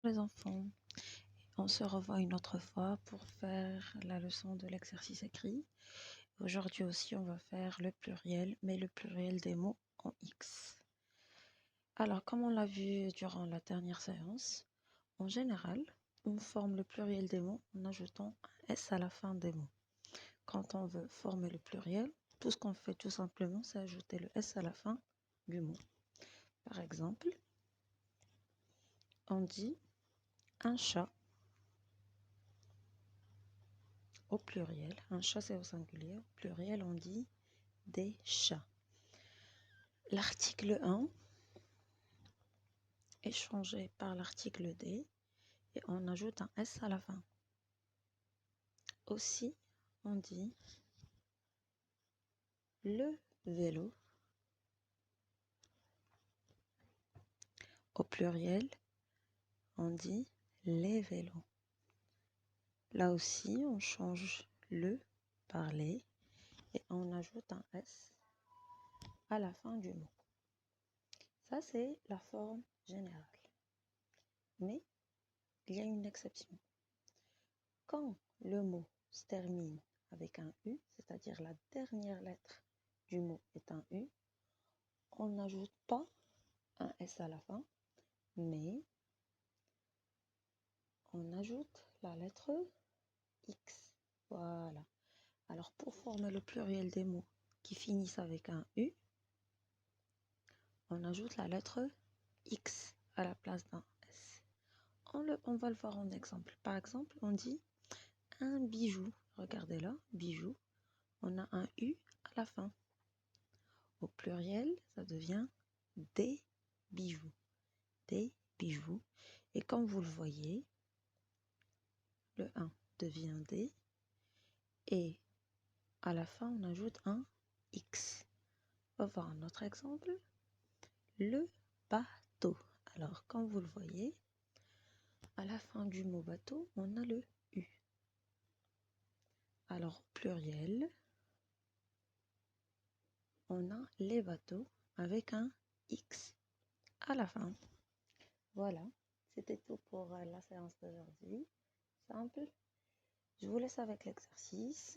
Les enfants, on se revoit une autre fois pour faire la leçon de l'exercice écrit. Aujourd'hui aussi, on va faire le pluriel, mais le pluriel des mots en X. Alors, comme on l'a vu durant la dernière séance, en général, on forme le pluriel des mots en ajoutant un S à la fin des mots. Quand on veut former le pluriel, tout ce qu'on fait tout simplement, c'est ajouter le S à la fin du mot. Par exemple, on dit un chat. Au pluriel, un chat c'est au singulier, au pluriel on dit des chats. L'article 1 est changé par l'article D et on ajoute un S à la fin. Aussi, on dit le vélo. Au pluriel, on dit les vélos. Là aussi, on change le par les et on ajoute un S à la fin du mot. Ça, c'est la forme générale. Mais il y a une exception. Quand le mot se termine avec un U, c'est-à-dire la dernière lettre du mot est un U, on n'ajoute pas un S à la fin, mais on ajoute la lettre X. Voilà. Alors pour former le pluriel des mots qui finissent avec un U, on ajoute la lettre X à la place d'un S. On va le voir en exemple. Par exemple, on dit un bijou. Regardez là, bijou. On a un U à la fin. Au pluriel, ça devient des bijoux. Des bijoux. Et comme vous le voyez, le 1 devient des. Et à la fin, on ajoute un X. On va voir un autre exemple. Le bateau. Alors, comme vous le voyez, à la fin du mot bateau, on a le U. Alors, pluriel, on a les bateaux avec un X à la fin. Voilà, c'était tout pour la séance d'aujourd'hui. Simple. Je vous laisse avec l'exercice.